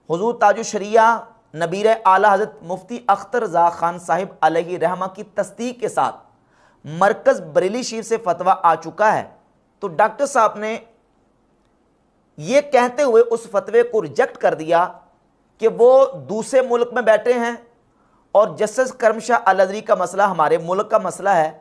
حضور تاج الشریعہ نبیر اعلیٰ حضرت مفتی اختر رضا خان صاحب علیہ رحمہ کی تصدیق کے ساتھ مرکز بریلی شریف سے فتویٰ آ چکا ہے، تو ڈاکٹر صاحب نے یہ کہتے ہوئے اس فتوے کو ریجیکٹ کر دیا کہ وہ دوسرے ملک میں بیٹھے ہیں اور جسٹس کرم شاہ الازہری کا مسئلہ ہمارے ملک کا مسئلہ ہے۔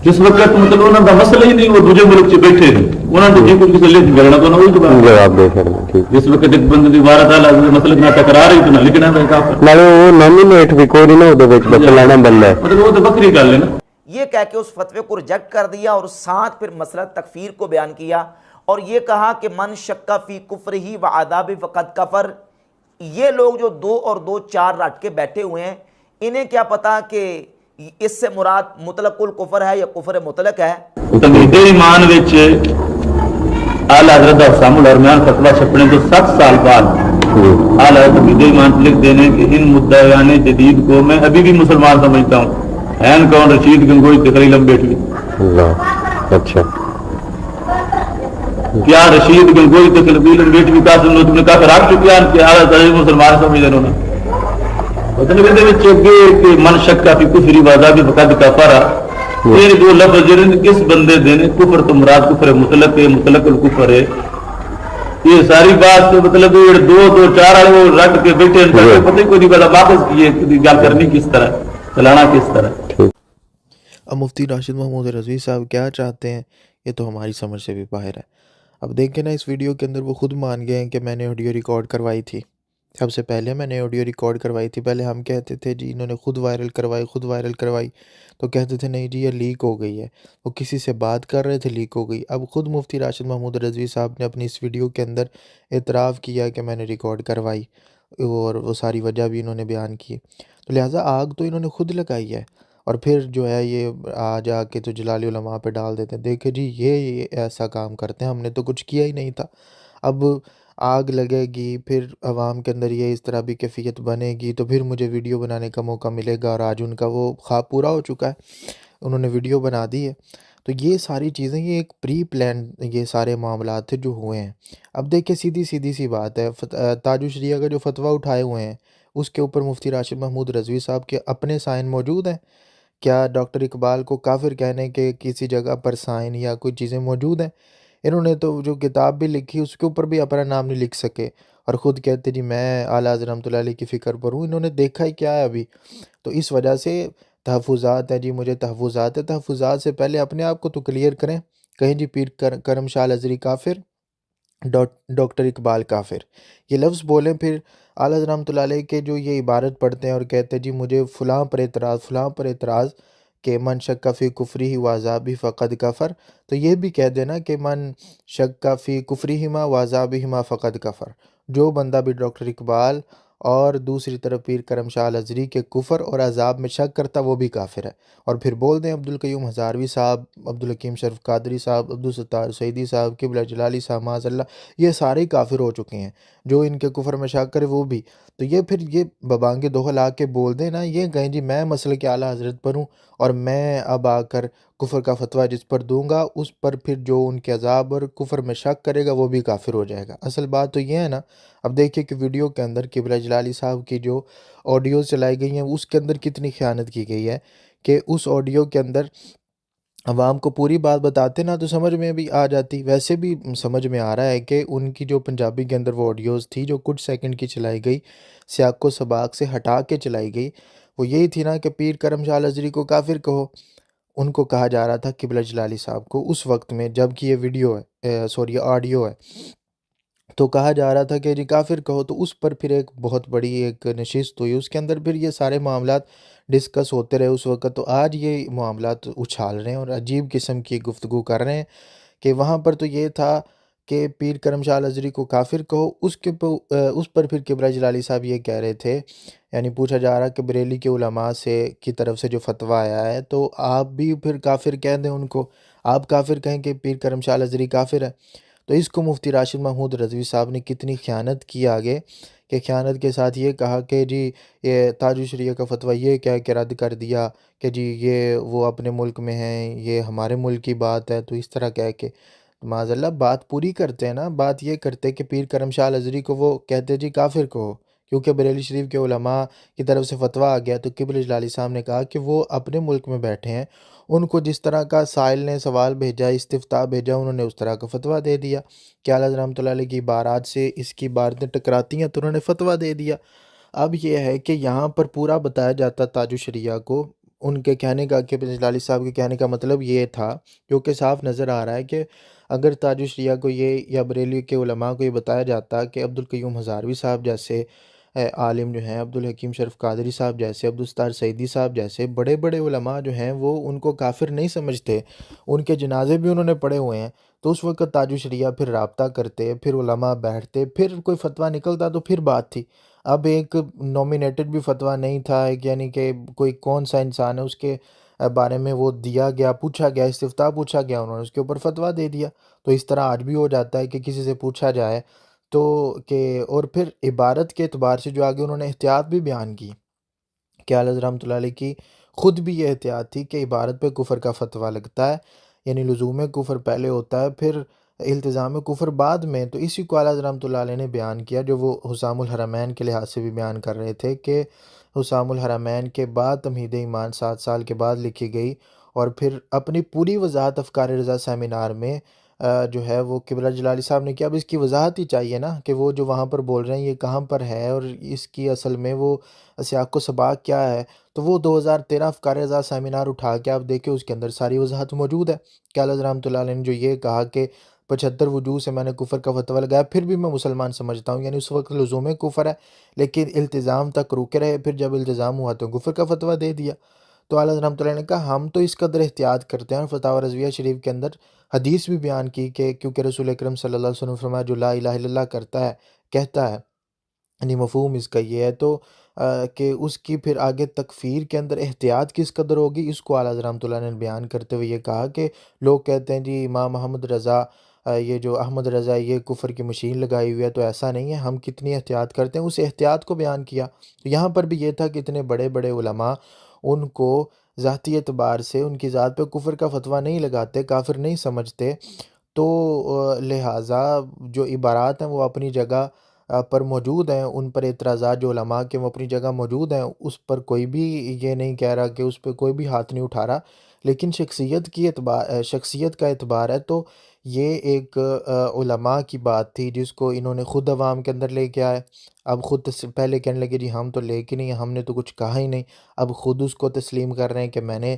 جس وقت مطلب انہوں کا مسئلہ ہی نہیں، وہ دوسرے ملک سے بیٹھے ہیں، انہوں نے جی کچھ لکھ کرنا تو نہ وہی جواب دے سکتے۔ جس وقت ایک بندے دی عبارت اعلیٰ مسئلے نہ ٹکرا رہی تو نہ لکھنا ہے کافر، نہ وہ نامینیٹ بھی کوئی نہیں دے وچ بچلانا بندہ ہے، مطلب وہ تو بکری گل ہے نا۔ یہ کہہ کے اس فتوے کو ریجیکٹ کر دیا اور ساتھ پھر مسئلہ تکفیر کو بیان کیا اور یہ کہا کہ من شک فی کفرہ و عذابہ فقد کفر۔ یہ لوگ جو 2 اور 2 4 رٹ کے بیٹھے ہوئے ہیں، انہیں کیا پتا کہ اس سے مراد مطلق الکفر ہے یا کفر مطلق ہے۔ تمہید ایمان وچ اعلیٰ حضرت حسام الحرمیان فتویٰ چھپنے تو 7 سال بعد اعلیٰ حضرت تمہید ایمان لکھ دینے کہ ان مدعیان جدید کو میں ابھی بھی مسلمان سمجھتا ہوں۔ این کون؟ رشید گنگوئی تقریل بیٹھوی۔ اچھا، کیا رشید گنگوئی تقریل بیٹھوی کا سنو تم نے کہا رکھ چکیا کہ اعلیٰ حضرت مسلمان سمجھ رہے ہونا کہ من شک فی کفر و عذاب فقد کفر۔ یہ 2 لفظ جن کس بندے دینے کفر تو مراد کفر مطلق ہے، مطلق الکفر ہے۔ یہ ساری بات مطلب 2 2 4 والے وہ رکھ کے بیٹھے پتہ ہی کوئی نہیں پتا واپس کی گل کرنی کس طرح، چلانا کس طرح۔ اب مفتی راشد محمود رضوی صاحب کیا چاہتے ہیں یہ تو ہماری سمجھ سے بھی باہر ہے۔ اب دیکھیں نا، اس ویڈیو کے اندر وہ خود مان گئے ہیں کہ میں نے آڈیو ریکارڈ کروائی تھی۔ سب سے پہلے میں نے آڈیو ریکارڈ کروائی تھی، پہلے ہم کہتے تھے جی انہوں نے خود وائرل کروائی تو کہتے تھے نہیں جی یہ لیک ہو گئی ہے، وہ کسی سے بات کر رہے تھے لیک ہو گئی۔ اب خود مفتی راشد محمود رضوی صاحب نے اپنی اس ویڈیو کے اندر اعتراف کیا کہ میں نے ریکارڈ کروائی اور وہ ساری وجہ بھی انہوں نے بیان کی، تو لہٰذا آگ تو انہوں نے خود لگائی ہے اور پھر جو ہے یہ آ کے تو جلال علماء پہ ڈال دیتے ہیں، دیکھیں جی یہ ایسا کام کرتے ہیں، ہم نے تو کچھ کیا ہی نہیں تھا۔ اب آگ لگے گی، پھر عوام کے اندر یہ اس طرح بھی کیفیت بنے گی تو پھر مجھے ویڈیو بنانے کا موقع ملے گا، اور آج ان کا وہ خواب پورا ہو چکا ہے، انہوں نے ویڈیو بنا دی ہے۔ تو یہ ساری چیزیں، یہ ایک پری پلان یہ سارے معاملات تھے جو ہوئے ہیں۔ اب دیکھیں سیدھی سی بات ہے، تاج الشریعہ کا جو فتویٰ اٹھائے ہوئے ہیں اس کے اوپر مفتی راشد محمود رضوی صاحب کے اپنے سائن موجود ہیں۔ کیا ڈاکٹر اقبال کو کافر کہنے کے کسی جگہ پر سائن یا کوئی چیزیں موجود ہیں؟ انہوں نے تو جو کتاب بھی لکھی اس کے اوپر بھی اپنا نام نہیں لکھ سکے اور خود کہتے جی میں اعلیٰ حضرت رحمۃ اللہ علیہ کی فکر پر ہوں۔ انہوں نے دیکھا ہی کیا ہے ابھی، تو اس وجہ سے تحفظات ہیں جی، مجھے تحفظات ہے، تحفظات سے پہلے اپنے آپ کو تو کلیئر کریں۔ کہیں جی پیر کرم شاہ الازہری کافر، ڈاکٹر اقبال کافر، یہ لفظ بولیں، پھر اعلیٰ حضرت رحمۃ اللہ علیہ کے جو یہ عبارت پڑھتے ہیں اور کہتے ہیں جی مجھے فلاں پر اعتراض کہ من شک فی کفرہ و عذابہ فقد کفر، تو یہ بھی کہہ دینا کہ من شک فی کفرہما و عذابہما فقد کفر۔ جو بندہ بھی ڈاکٹر اقبال اور دوسری طرف پیر کرم شاہ الازہری کے کفر اور عذاب میں شک کرتا وہ بھی کافر ہے۔ اور پھر بول دیں عبدالقیوم ہزاروی صاحب، عبدالحکیم شریف قادری صاحب، عبدالستار سعیدی صاحب، قبلہ جلالی صاحب معاذ اللہ، یہ سارے کافر ہو چکے ہیں، جو ان کے کفر میں شک کرے وہ بھی۔ تو یہ پھر یہ ببانگ دوہل آ کے بول دیں نا، یہ کہیں جی میں مسلک اعلیٰ حضرت پر ہوں اور میں اب آ کر کفر کا فتویٰ جس پر دوں گا اس پر پھر جو ان کے عذاب اور کفر میں شک کرے گا وہ بھی کافر ہو جائے گا۔ اصل بات تو یہ ہے نا۔ اب دیکھیے کہ ویڈیو کے اندر قبلہ جلالی صاحب کی جو آڈیوز چلائی گئی ہیں اس کے اندر کتنی خیانت کی گئی ہے، کہ اس آڈیو کے اندر عوام کو پوری بات بتاتے نا تو سمجھ میں بھی آ جاتی۔ ویسے بھی سمجھ میں آ رہا ہے کہ ان کی جو پنجابی کے اندر وہ آڈیوز تھی جو کچھ سیکنڈ کی چلائی گئی، سیاق و سباق سے ہٹا کے چلائی گئی، وہ یہی تھی نا کہ پیر کرم شاہ الازہری کو کافر کہو۔ ان کو کہا جا رہا تھا قبلہ جلالی صاحب کو اس وقت میں جب کہ یہ ویڈیو ہے آڈیو ہے، تو کہا جا رہا تھا کہ جی کافر کہو، تو اس پر پھر ایک بہت بڑی ایک نشست ہوئی، اس کے اندر پھر یہ سارے معاملات ڈسکس ہوتے رہے اس وقت۔ تو آج یہ معاملات اچھال رہے ہیں اور عجیب قسم کی گفتگو کر رہے ہیں کہ وہاں پر تو یہ تھا کہ پیر کرم شاہ الازہری کو کافر کہو، اس پر پھر قبلہ جلالی صاحب یہ کہہ رہے تھے، یعنی پوچھا جا رہا کہ بریلی کے علماء کی طرف سے جو فتویٰ آیا ہے تو آپ بھی پھر کافر کہہ دیں ان کو، آپ کافر کہیں کہ پیر کرم شاہ الازہری کافر ہے۔ تو اس کو مفتی راشد محمود رضوی صاحب نے کتنی خیانت کی آگے، کہ خیانت کے ساتھ یہ کہا کہ جی یہ تاج الشریعہ کا فتویٰ یہ کہہ کے رد کر دیا کہ جی یہ وہ اپنے ملک میں ہیں، یہ ہمارے ملک کی بات ہے، تو اس طرح کہہ کے معاذ اللہ بات پوری کرتے ہیں نا۔ بات یہ کرتے کہ پیر کرم شاہ الازہری کو وہ کہتے جی کافر کہو، کیونکہ بریلی شریف کے علماء کی طرف سے فتویٰ آ گیا تو قبلہ جلالی صاحب نے کہا کہ وہ اپنے ملک میں بیٹھے ہیں، ان کو جس طرح کا سائل نے سوال بھیجا، استفتاء بھیجا، انہوں نے اس طرح کا فتویٰ دے دیا کہ اعلیٰ حضرت رحمۃ اللہ علیہ کی عبارات سے اس کی عبارتیں ٹکراتی ہیں تو انہوں نے فتویٰ دے دیا۔ اب یہ ہے کہ یہاں پر پورا بتایا جاتا تاج الشریعہ کو، ان کے کہنے کا کہ جلالی صاحب کے کہنے کا مطلب یہ تھا، جو کہ صاف نظر آ رہا ہے کہ اگر تاج الشریعہ کو یہ یا بریلی کے علماء کو یہ بتایا جاتا کہ عبدالقیوم ہزاروی صاحب جیسے عالم جو ہیں، عبدالحکیم شرف قادری صاحب جیسے، عبدالستار سعیدی صاحب جیسے بڑے بڑے علماء جو ہیں وہ ان کو کافر نہیں سمجھتے، ان کے جنازے بھی انہوں نے پڑھے ہوئے ہیں، تو اس وقت تاج الشریعہ پھر رابطہ کرتے، پھر علماء بیٹھتے، پھر کوئی فتویٰ نکلتا تو پھر بات تھی۔ اب ایک نومینیٹڈ بھی فتویٰ نہیں تھا، یعنی کہ کوئی کون سا انسان ہے اس کے بارے میں وہ دیا گیا، پوچھا گیا، استفتاء پوچھا گیا، انہوں نے اس کے اوپر فتویٰ دے دیا۔ تو اس طرح آج بھی ہو جاتا ہے کہ کسی سے پوچھا جائے تو کہ، اور پھر عبارت کے اعتبار سے جو آگے انہوں نے احتیاط بھی بیان کی کہ اعلیٰ حضرت رحمۃ اللہ علیہ کی خود بھی یہ احتیاط تھی کہ عبارت پہ کفر کا فتویٰ لگتا ہے، یعنی لزوم کفر پہلے ہوتا ہے، پھر التزام کفر بعد میں۔ تو اسی کو اعلیٰ حضرت رحمۃ اللہ علیہ نے بیان کیا، جو وہ حسام الحرمین کے لحاظ سے بھی بیان کر رہے تھے کہ حسام الحرمین کے بعد تمہید ایمان 7 سال کے بعد لکھی گئی، اور پھر اپنی پوری وضاحت افکار رضا سیمینار میں جو ہے وہ قبلہ جلالی صاحب نے کیا۔ اب اس کی وضاحت ہی چاہیے نا کہ وہ جو وہاں پر بول رہے ہیں یہ کہاں پر ہے اور اس کی اصل میں وہ سیاق و سباق کیا ہے، تو وہ 2013 افکار رضا سیمینار اٹھا کے آپ دیکھیں، اس کے اندر ساری وضاحت موجود ہے کہ اعلیٰ حضرت رحمۃ اللہ علیہ نے جو یہ کہا کہ 75 وجوہ سے میں نے کفر کا فتویٰ لگایا، پھر بھی میں مسلمان سمجھتا ہوں، یعنی اس وقت لزوم کفر ہے لیکن التزام تک روکے رہے، پھر جب التزام ہوا تو کفر کا فتویٰ دے دیا۔ تو اعلیٰ حضرت رحمۃ اللہ نے کہا ہم تو اس قدر احتیاط کرتے ہیں، اور فتاوی رضویہ شریف کے اندر حدیث بھی بیان کی کہ کیونکہ رسول اکرم صلی اللہ علیہ وسلم نے فرمایا جو لا الہ الا اللہ کرتا ہے، کہتا ہے، یعنی مفہوم اس کا یہ ہے تو کہ اس کی پھر آگے تکفیر کے اندر احتیاط کس قدر ہوگی، اس کو اعلیٰ حضرت رحمۃ اللہ نے بیان کرتے ہوئے یہ کہا کہ لوگ کہتے ہیں جی امام احمد رضا، یہ جو احمد رضا یہ کفر کی مشین لگائی ہوئی ہے، تو ایسا نہیں ہے، ہم کتنی احتیاط کرتے ہیں، اس احتیاط کو بیان کیا۔ تو یہاں پر بھی یہ تھا کہ اتنے بڑے بڑے علماء ان کو ذاتی اعتبار سے ان کی ذات پہ کفر کا فتویٰ نہیں لگاتے، کافر نہیں سمجھتے، تو لہٰذا جو عبارات ہیں وہ اپنی جگہ پر موجود ہیں، ان پر اعتراضات جو علماء کے وہ اپنی جگہ موجود ہیں، اس پر کوئی بھی یہ نہیں کہہ رہا کہ اس پہ کوئی بھی ہاتھ نہیں اٹھا رہا، لیکن شخصیت کا اعتبار ہے تو یہ ایک علماء کی بات تھی جس کو انہوں نے خود عوام کے اندر لے کے آئے۔ اب خود پہلے کہنے لگے جی ہم تو لے کے نہیں، ہم نے تو کچھ کہا ہی نہیں، اب خود اس کو تسلیم کر رہے ہیں کہ میں نے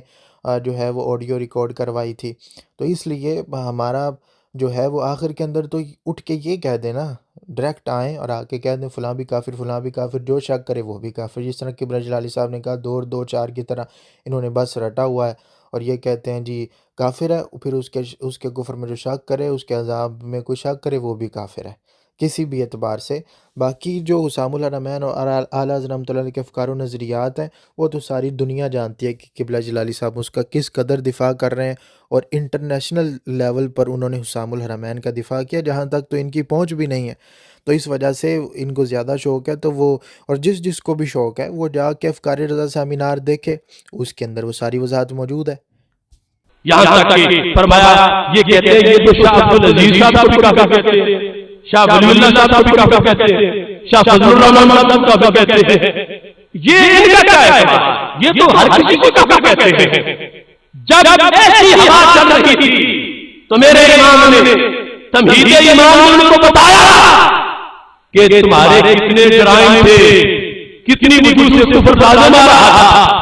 جو ہے وہ آڈیو ریکارڈ کروائی تھی۔ تو اس لیے ہمارا جو ہے وہ آخر کے اندر تو اٹھ کے یہ کہہ دیں نا، ڈائریکٹ آئیں اور آ کے کہہ دیں فلاں بھی کافر، فلاں بھی کافر، جو شک کرے وہ بھی کافر، جس طرح قبلہ جلالی صاحب نے کہا 2 اور 2 4 کی طرح انہوں نے بس رٹا ہوا ہے اور یہ کہتے ہیں جی کافر ہے، پھر اس کے کفر میں جو شک کرے، اس کے عذاب میں کوئی شک کرے وہ بھی کافر ہے کسی بھی اعتبار سے۔ باقی جو حسام الحرمین اور اعلیٰ حضرت رحمۃ اللہ علیہ کے افکار و نظریات ہیں وہ تو ساری دنیا جانتی ہے کہ قبلہ جلالی صاحب اس کا کس قدر دفاع کر رہے ہیں، اور انٹرنیشنل لیول پر انہوں نے حسام الحرمین کا دفاع کیا جہاں تک تو ان کی پہنچ بھی نہیں ہے، تو اس وجہ سے ان کو زیادہ شوق ہے، تو وہ اور جس کو بھی شوق ہے وہ جا کے افکار رضا سیمینار دیکھے، اس کے اندر وہ ساری وضاحت موجود ہے۔ یہاں تک کہ فرمایا یہ کہتے ہیں یہ تو شاہ عبدالعزیز صاحب کو بھی کافر کہتے ہیں، شاہ ولی اللہ صاحب کو بھی کافر کہتے ہیں، شاہ فضل الرحمان صاحب کو کافر کہتے ہیں، یہ ان کا کیا ہے؟ یہ تو ہر کسی کو کافر کہتے ہیں۔ جب ایسی ہوا چل رہی تھی تو میرے امام نے تمہید ایمان نے ان کو بتایا کہ تمہارے کتنے جرائم تھے، کتنی وجوہ سے کفر لازم آ رہا تھا،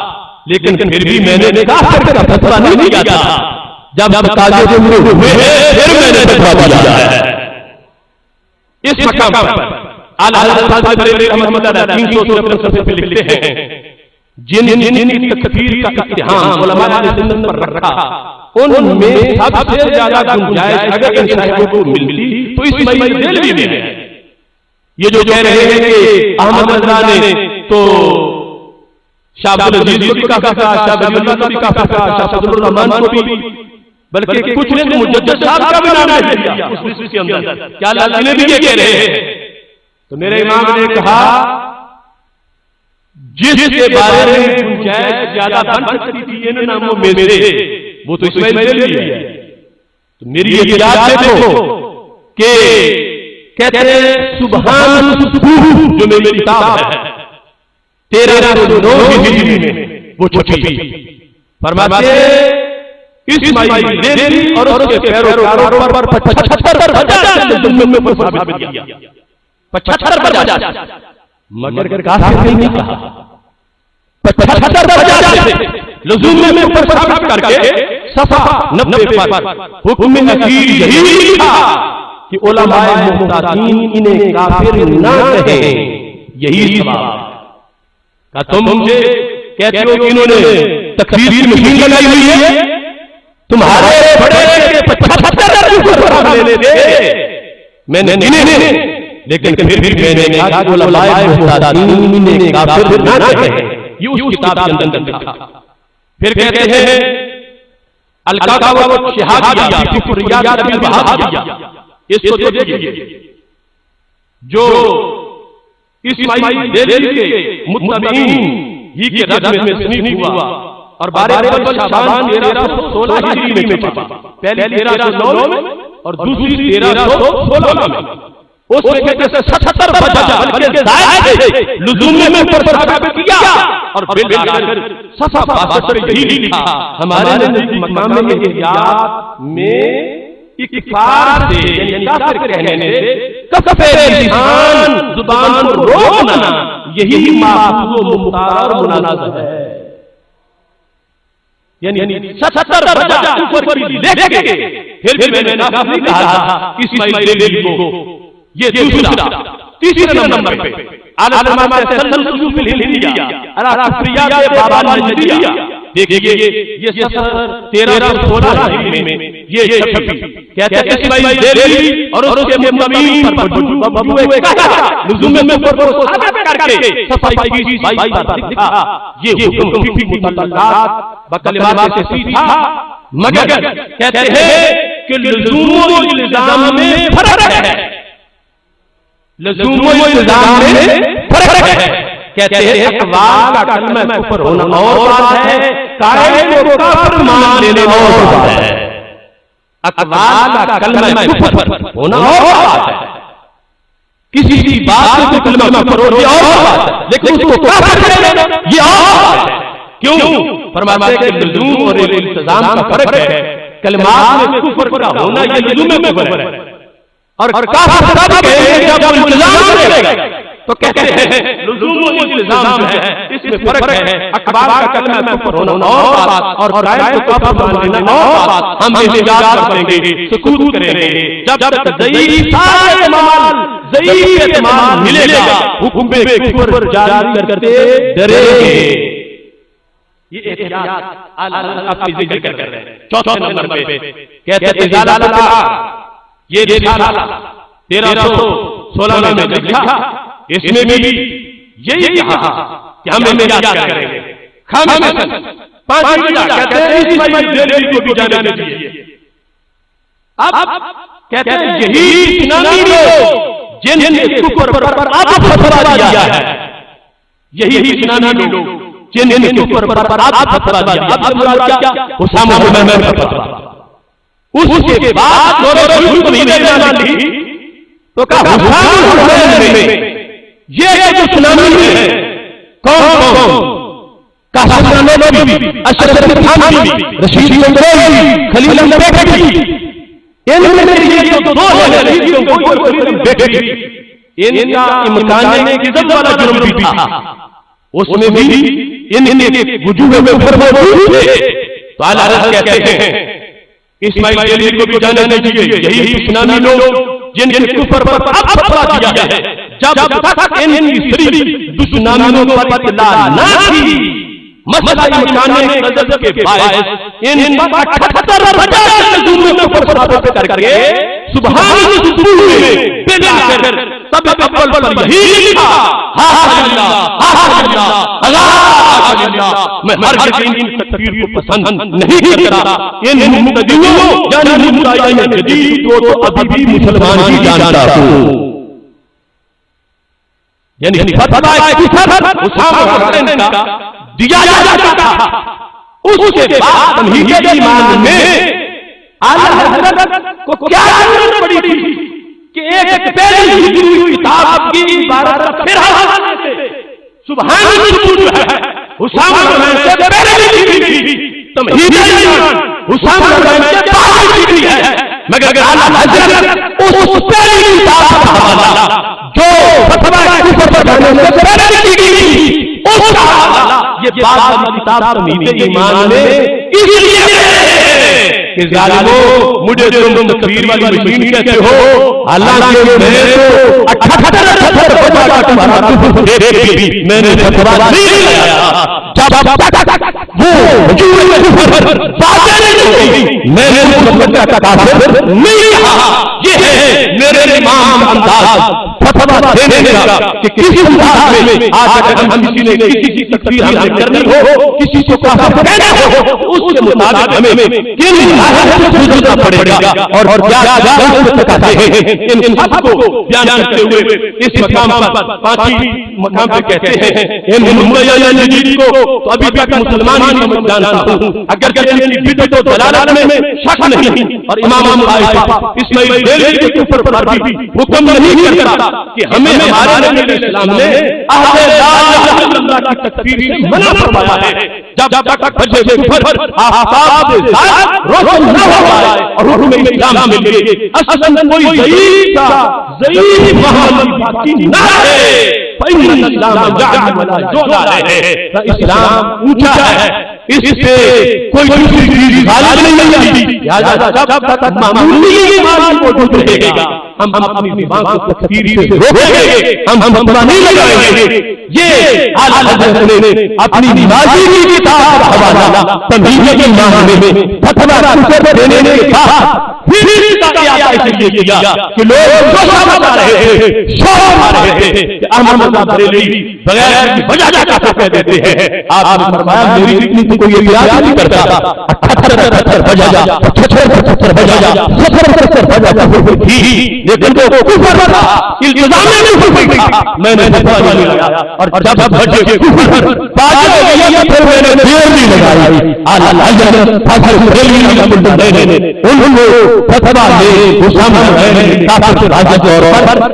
لیکن پھر بھی میں نے کافر کا فتویٰ نہیں دیا تھا، جب تقاضے پورے ہوئے پھر میں نے فتویٰ دیا ہے۔ اس مقام پر اعلیٰ حضرت صاحب رحمۃ اللہ 300 صفحے پہ لکھتے ہیں جن کی تکفیر کا اتہام علماء نے سنت پر رکھا ان میں سب سے زیادہ گنجائش اگر ان صاحبوں کو ملتی تو اسماعیل دہلوی میں ہے۔ یہ جو کہہ رہے ہیں کہ احمد رضا نے تو شاہ عبدالعزیز کو بھی کافر کہا، شاہ ولی اللہ کو بھی کافر کہا، شاہ فضل الرحمان کو بھی، بلکہ کچھ نے مجدد صاحب کا بھی نام لے لیا اس لسٹ کے اندر، کیا اللہ نے بھی یہ کہہ رہے ہیں؟ تو میرے امام نے کہا جس کے بارے میں گنجائش زیادہ بن سکتی تھی ان ناموں میں سے وہ تو اسماعیل دہلوی ہے۔ تو میری یہ یاد دیکھو کہ کہتے ہیں سبحان جو میری کتاب ہے 1309 ہجری میں وہ چھپی، فرماتے اسماعیل ریلی اور اس کے پیروکاروں پر 75 وجہ سے ثابت کیا 75 وجہ سے، مگر کافر نہیں کہا 75 وجہ سے لزوم میں اوپر ثابت کر کے صفحہ 90 پر حکم اخیر یہی تھا کہ علماء محتاطین انہیں کافر نہ کہیں، یہی سوال کہ تم مجھے کہتے ہو کہ انہوں نے تکفیر کی مشین لگائی ہوئی ہے، تمہارے بڑے 75 لینے دے میں نے نہیں، لیکن پھر بھی میں نے کہا کہ علماء محتاطین انہیں کافر نہ کہیں، یہ اس کتاب کے اندر لکھا۔ پھر کہتے ہیں الکاکا و شہادیہ فی کفریات الوہابیہ، اس کو دیکھیے جو اسماعیل ریلی کے متبعین ہی کے رد میں تصنیف ہوا اور 12 شعبان 1316 ہجری میں چھپا، پہلی 1309 میں اور دوسری 1316 میں۔ اس میں کہتے ہیں 77 وجہ بلکہ زائد ہے، لزوم میں پر ثابت کیا اور بالآخر صفحہ 62 یہی لکھا ہمارے نزدیک مقام احتیاط میں اکفار سے یعنی کافر کہنے سے کف لسان زبان کو روکنا یہی معقول و مختار اور مناسب ہے، یعنی 77 وجہ اوپر کی لکھ کے پھر بھی میں نے کافر نہیں کہا تھا اسماعیل ریلی کو۔ یہ تیسرے نمبر پہ علامہ تسلسل فی الہندیہ علی کفریات بابا نجدیہ، دیکھیے یہ سفر 1316 ہجری میں یہ چھپی، کہتے ہیں اسماعیل ریلی اور اس کے متبعین پر ببوئے کہا لزوم میں پر ثابت کر کے صفحہ 22 پر لکھا یہ حکم فی متعلقات بکلمات سے سیدھا، مگر کہتے ہیں کہ لزوم و الزام میں فرق ہے، لزوم و الزام میں فرق ہے، کہتے ہیں اقوال کا کلمہ کفر ہونا اور بات ہے، قائل کو کافر مان لینا اور بات ہے، اقوال کا کلمہ کفر ہونا اور بات ہے، کسی بھی بات سے کلمہ کفر ہونا اور بات ہے، لیکن اس کو کافر مان لینا یہ اور بات ہے۔ کیوں؟ فرماتے ہیں کہ لزوم اور التزام کا فرق ہے، کلمات میں کفر کا ہونا یہ لزوم میں کفر ہے اور کافر تب ہے جب وہ التزام کرے گا، تو کہتے ہیں لزوم و التزام جو ہے اس میں فرق ہے، اقوال کا کلمہ کفر ہونا اور بات اور قائل کو کافر مان لینا اور بات، ہم احتجاج کریں گے، سکوت کریں گے، جب تک ضعیف اعتماد ملے گا حکم کفر جاری کرتے ڈریں گے۔ یہ احتیاط اپنی ذکر کر رہے ہیں۔ چوتھے نمبر پہ کہتے ہیں ازالۃ العار، یہ رسالہ 1316 میں لکھا، اس میں بھی یہی کہا کہ ہم احتیاط کریں گے۔ خامساً 5 وجہ کہتے ہیں اسماعیل ریلی کو بھی جانے دیجیے۔ اب کہتے ہیں یہی اسلامی لوگ جن نے کفر پر آپ فتویٰ دیا ہے، یہی اسلامی لوگ جن نے کفر پر آپ فتویٰ دیا، اب سے مراد کیا؟ اسامہ بن زید کا فتویٰ، اس کے بعد لوگوں نے مان لی تو کہا حسام حسین میں یہ جو سنامی ہے کون قاسم نانوتوی، اشرف تھانوی، رشید گنگوہی، خلیل احمد بیگھی، ان میں یہ جو دو ہیں رشید گنگوہی اور خلیل احمد بیگھی، ان کا امکان کذب والا جرم بھی تھا، اس میں بھی ان کے وجوہ میں کفر موجود تھے، تو اعلیٰ حضرت کہتے ہیں اسماعیل ریلی کو بھی جانے دیجیے، یہی اسلامی لوگ جن کے کفر پر اب فتویٰ دیا ہے، جب تک ان کی صریح دشمنانوں پر اطلاع نہ تھی، مسئلہ امکان غضب کے باعث ان پر 78 وجہ سے لزوم میں کفر ثابت کر کے سبحان اللہ بلاخر سب اول پر یہی لکھا ہا اللہ میں ہرگز ان تکفیر کو پسند نہیں کرتا، ان مبتدعوں یعنی مبتدعین جدید کو تو ابھی بھی مسلمان ہی جانتا ہوں، یعنی فتویٰ اسامہ حسین کا دیا جاتا تھا۔ اس کے بعد تمہید ایمان میں اعلیٰ حضرت کو کیا ضرورت پڑی تھی کہ ایک پہلی لکھی ہوئی کتاب کی عبارت کا پھر حوالہ دیتے سبحان اللہ جو ہے اسامہ سے پہلے لکھی تھی تمہید ایمان اسامہ سے بعد لکھی ہے، مگر اعلیٰ حضرت اس پہلی کتاب کا حوالہ جو فتویٰ کفر بنانے سے پہلے لکھی تھی اس کا حوالہ یہ بعد والی کتاب تمہید ایمان میں اس لیے کہ ظالموں مجھے تم تکبیر والی مشین کہتے ہو، حالانکہ میں تو 78 فتوا کا تمہارا کفر دیکھ بھی میں نے فتوا نہیں لگایا، جب تک وہ وجود کفر واضح نہیں ہوئی میں نے محمد کا کافر نہیں کہا۔ یہ ہے میرے امام انداز فتوا دینے کا کہ کسی انداز میں آج اگر ہم کسی نے کسی کی تکفیر حاصل کرنی ہو، کسی کو کافر کہنا ہو، اس کے مطابق ہمیں کن آیات سے گزرنا پڑے گا اور کیا کہتے ہیں ان سب کو بیان کرتے ہوئے اس مقام پر پانچی مقام پہ کہتے ہیں محمد کو تو ابھی تک مسلمان ہی نہیں جانتا ہوں، اگر کسی کی بدعت و ضلالت میں شک نہیں، اور امام طائفہ اسماعیل دہلوی کے کفر پر بھی حکم نہیں کرتا کہ ہمیں ہمارے نبی علیہ السلام نے اہل لا الہ الا اللہ کی تکفیر سے منع فرمایا ہے، جب تک وجہ کفر آفتاب سے ظاہر روشن نہ ہو جائے اور حکم اسلام مل گئے اصلا کوئی ضعیف محمد باقی نہ ہے، فإن الاسلام جعل ولا جولا ہے، اسلام اونچا ہے، اس سے کوئی دوسری چیز غالب نہیں آتی، لہذا جب تک معمولی ایمان موجود رہے گا ہم اپنی زبان کو تکفیر سے روکیں گے، ہم فتوا نہیں لگائیں گے۔ یہ اعلیٰ حضرت نے اپنی نمازی کی کتاب کا حوالہ تمہید ایمان میں فتوا کفر دینے کے بعد پھر اس لیے کیا کہ لوگ شوشہ مچا رہے تھے، شور مار رہے تھے کہ احمد بریلوی بغیر کی وجہ کا کہہ دیتے ہیں۔ آپ نے فرمایا میری اتنی تو کوئی اعتراض نہیں کرتا، 78 بجا جا 76 بجا جا 77 بجا جا تھی، لیکن وہ کفر تھا، الزام میں کفر تھا، میں نے فتوا نہیں لگایا، اور جب بچے کے کفر باقی ہو گیا پھر میں نے دیر نہیں لگائی۔ اعلیٰ حضرت حضرت بریلوی رحمۃ اللہ علیہ نے ان کو فتوا دے اسامہ نے کافر سے حاجت اور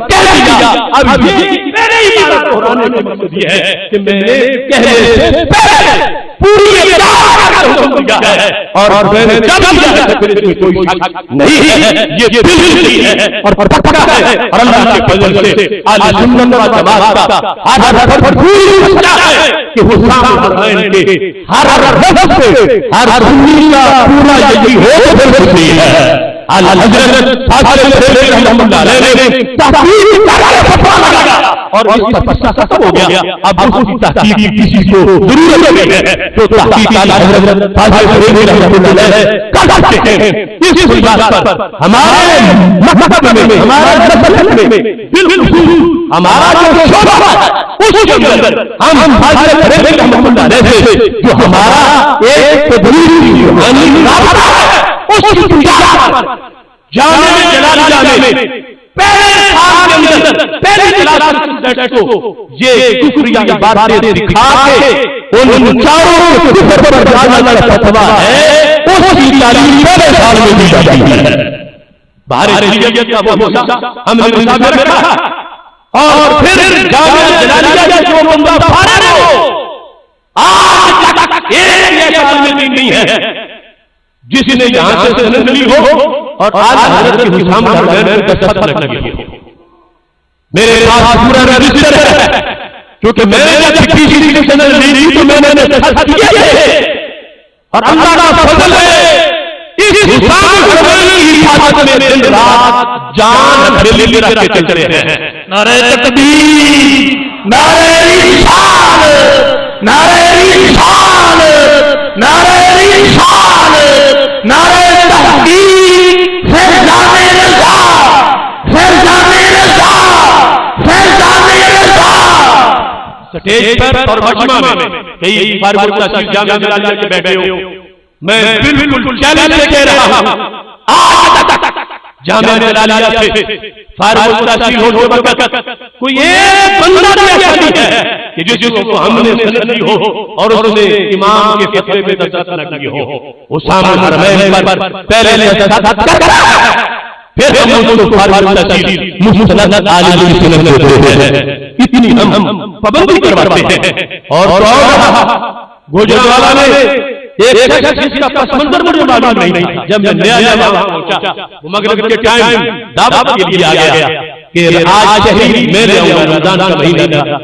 کہہ دیا۔ اب یہ میرے عبارت کو ہونے کا مقصد یہ ہے کہ میں نے کہنے سے پہلے پوری اطاعت کا حکم دیا ہے، اور میں نے جب دیا ہے پھر اس میں کوئی شک نہیں ہے، یہ دل ہے اور پکا ہے، اور اللہ کے فضل سے اہل سنت و جماعت کا ہر پوری مسئلہ ہے کہ حسام حسین کے ہر لفظ سے ہر سنی کا پورا یہی ہو پھر نہیں ہے۔ اعلیٰ حضرت حاضر بریلوی رحمۃ اللہ علیہ نے تحقیق کر کے فتوا لگایا اور اس پر قصہ ختم ہو گیا، اب اس کی تحقیق کی کسی کو ضرورت نہیں ہے، تو تحقیق اعلیٰ حضرت حاضر بریلوی رحمۃ اللہ علیہ کر سکتے ہیں۔ اس بات پر ہمارے مذہب میں ہمارے نسل میں بالخصوص ہمارا جو شعبہ ہے اس کے اندر ہم حاضر بریلوی رحمۃ اللہ علیہ سے جو ہمارا ایک تدریسی روحانی رابطہ ہے اس کی بنیاد پر جامع جلالیہ میں پہلے سال کے اندر پہلی کلاس کو یہ کفریہ عبارتیں دکھا کے ان چاروں کفر پر جانا کا فتوا ہے، اس کی تعلیم پہلے سال میں دی جاتی ہے۔ باہر شریعت کا وہ مسئلہ ہم نے مسافر رکھا اور پھر جامع جلالیہ کا جو بندہ فارغ ہو آج تک ایک عالم نہیں ہے جس نے یہاں سے سند لی ہو اور اعلیٰ حضرت کے حسام حسین کا خط لگی ہو۔ میرے پاس پورا رجسٹر ہے، کیونکہ میں نے جب کسی سے سند لی تھی تو میں نے خط کیے تھے، اور اللہ کا فضل ہے اس حسام حسین کی حفاظت میں دن رات جان دل میں رکھ کے چل رہے ہیں۔ نعرہ تکبیر، نعرہ رسالت، نعرہ رسالت، نعرہ رسالت، نعرہ تحقیق، فیضان رضا، فیضان رضا، فیضان رضا۔ سٹیج پر اور مجمع میں کئی فاروق تحصیل جامع جلالیہ کے بیٹھے ہو، میں بالکل چیلنج سے کہہ رہا ہوں آج تک جامع جلالیہ سے فاروق تحصیل ہو کے وقت کوئی ایک بندہ ایسا نہیں ہے کہ جس کو ہم نے سند لی ہو اور اس نے امام کے فتوے میں دستخط نہ کی ہو۔ اسامہ الحرمین پر پہلے نے دستخط کر پھر ہم اس کو فارغ التحصیل مستند عالم سنت دیتے ہیں. اتنی ہم پابندی کرواتے ہیں. اور گوجرانوالہ میں ایک شخص جس کا پس منظر مجھے معلوم نہیں تھا. جب میں نیا وہاں پہنچا وہ مغرب کے ٹائم دعوت کے لیے آ گیا کہ آج شہید میں لے آؤں رمضان کا مہینہ تھا.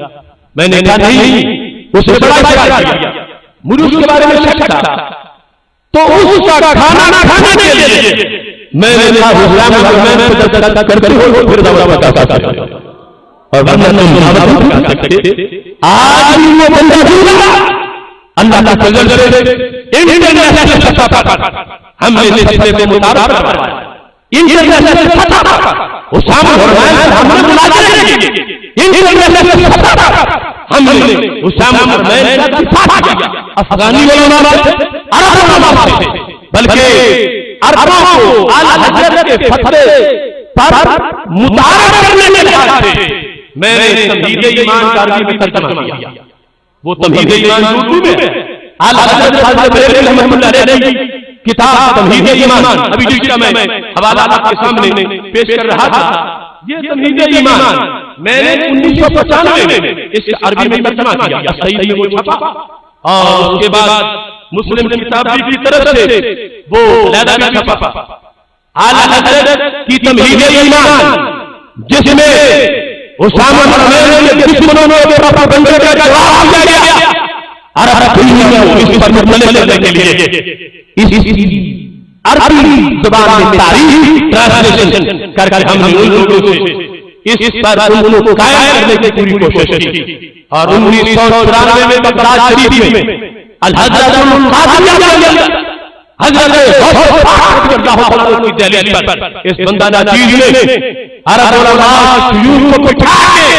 میں نے کہا نہیں, اس نے بڑا اشارہ کیا, مجھے اس کے بارے میں شک تھا. تو اس کا کھانا نہ کھانے کے لیے میں نے کہا اسلام میں کرتے ہو پھر دعوت کا ساتھ اور ورنہ تم دعوت نہیں کر سکتے. آج وہ بندہ جھولا اللہ کا فضل سے انٹرنیشنل سطح پر ہم نے رشتے کو متعارف کروایا. انٹرنیشنل سطح پر اسامہ فرمایا ہم نے ملازمت کی. انٹرنیشنل سطح پر ہم نے اسامہ فرمایا کا دفاع کیا. افغانی علماء سے, عرب علماء سے, بلکہ عربوں کو اعلی حضرت کے فتوے پر متعارف کرنے کے لحاظ سے میں نے تمہید ایمان کا عربی میں ترجمہ کیا. وہ تمہید ایمان اردو میں ہے. اعلی حضرت حضرت بریلوی رحمۃ اللہ علیہ کی کتاب تمہید ایمان ابھی جس کا میں حوالہ آپ کے سامنے پیش کر رہا تھا. یہ تمہید ایمان میں نے 1995 میں اس کا عربی میں ترجمہ کیا. صحیح ہے وہ چھپا, اور اس کے بعد مسلم کتابی کی طرف سے وہ علیحدہ میں چھپا. اعلی حضرت کی تمہید ایمان جس میں اسامہ فرمایا کہ دشمنوں نے پروپیگنڈا کا جواب دیا گیا عرب دنیا کو اس پر مطلع کرنے کے لیے اس عربی زبان میں تاریخ ٹرانسلیشن کر کے ہم نے ان لوگوں سے اس پر ان کو قائم کرنے کی پوری کوشش کی. اور 1994 میں بغداد شریف میں الحضرت القادری حضرت غوث پاک رضی اللہ عنہ کی دہلیز پر اس بندہ ناچیز نے عرب علماء شیوخ کو بٹھا کے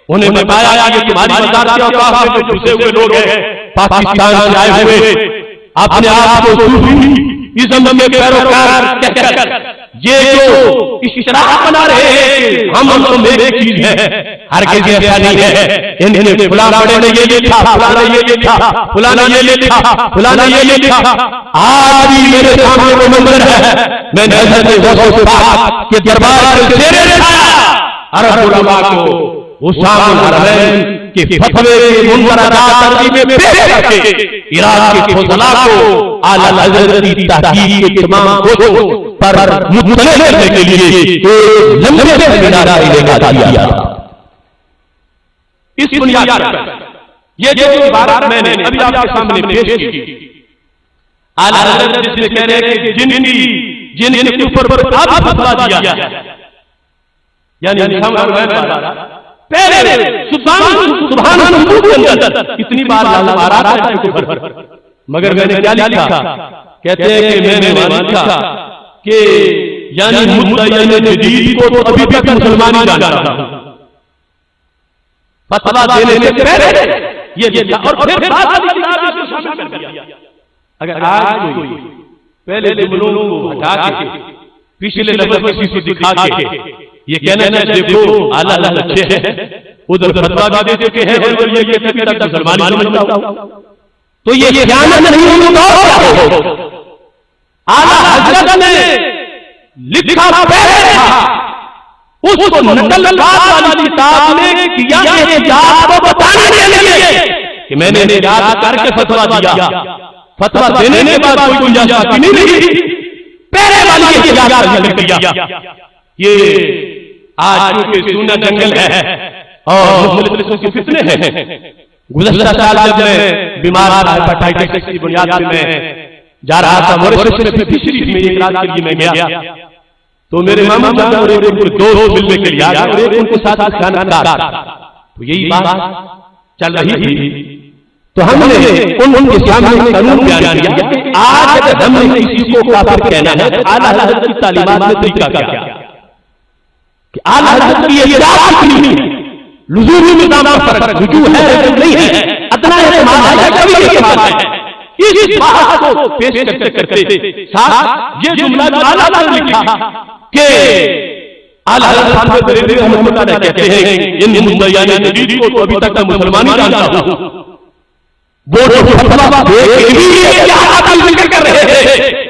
انہیں بتایا کہ تمہاری وزارت کے اوقاف میں جو گھسے ہوئے لوگ ہیں پاکستان سے آئے ہوئے اپنے آپ کو صوفی ازم کے پیروکار کہہ کر یہ جو اشتراک بنا رہے ہیں ہم تو میرے چیز ہے, ہرگز ایسا نہیں ہے. انہیں فلاں بڑے نے یہ لکھا, فلاں نے یہ لکھا, فلاں نے یہ لکھا, فلاں نے یہ لکھا. آج بھی میرے سامنے وہ منظر ہے. میں نے حضرت غوث پاک کے دربار سے زیر دکھایا عرب علماء کو اسامہ الحرمین کے فتوے کے منفردات عربی میں پیش کر کے عراق کے فضلاء کو اعلی حضرت کی تحقیق کے تمام کوششوں پر مطلع کرنے کے لیے لمبے سیمینار انعقاد کیا. اس بنیاد پر یہ جو عبارت میں نے ابھی آپ کے سامنے پیش کی اعلی حضرت جس میں کہہ رہے ہیں کہ جن کے کفر پر آپ فتویٰ دیا یعنی ہم پہلے سبحان اللہ کے اندر اتنی بار لازم آ رہا ہے کفر, مگر میں نے کیا لکھا, کہتے ہیں کہ میں نے لکھا کہ یعنی مدعیان جدید کو تو ابھی تک مسلمان ہی جانتا ہوں. فتویٰ دینے سے پہلے یہ لکھا اور پھر بعد کتاب اس کو شامل کر دیا. اگر آج کوئی پہلے جملوں کو ہٹا کے پچھلے لفظ کسی کو دکھا کے یہ کہنا چاہتے دیکھو اعلیٰ حضرت اچھے ہیں, ادھر فتویٰ بھی دے چکے ہیں اور یہ کہتے ہیں کہ مسلمان ہی سمجھتا ہوں, تو یہ خیانت نہیں ہوگا. اعلیٰ حضرت نے لکھا پہلے تھا, اس کو نقل والی کتاب نے کیا احتجاج کو بتانے کے لیے کہ میں نے احتجاج کر کے فتویٰ دیا. فتویٰ دینے کے بعد کوئی گنجائش باقی نہیں رہی, پہلے والی احتجاج کر دیا. یہ آج کیونکہ سونا جنگل ہے اور مختلف قسم کے فتنے ہیں. گزشتہ سال جب میں بیمار ہیپاٹائٹس کی بنیاد پر میں جا رہا تھا موریشس میں پھر شریف میں ایک رات کے لیے میں گیا, تو میرے ماما جان اور ایک ان دوست ملنے کے لیے آیا اور ایک ان کے ساتھ خیانتکار. تو یہی بات چل رہی تھی, تو ہم نے ان کے سامنے قانون بیان کیا کہ آج اگر ہم نے کسی کو کافر کہنا ہے تو اعلیٰ حضرت کی تعلیمات میں طریقہ کیا کہ اعلیٰ حضرت کی یہ بات نہیں ہے, لزومی نظام پر رجوع ہے نہیں ہے, ادنا اعتماد ہے کبھی اعتماد ہے. اس بات کو پیش کرتے کرتے ساتھ یہ جملہ جو اعلیٰ حضرت نے لکھا کہ اعلیٰ حضرت بریلوی رحمۃ اللہ علیہ کہتے ہیں ان مدعیان جدید کو تو ابھی تک میں مسلمان ہی جانتا ہوں. وہ جو فتویٰ دے کے بھی یہ کیا ذکر کر رہے ہیں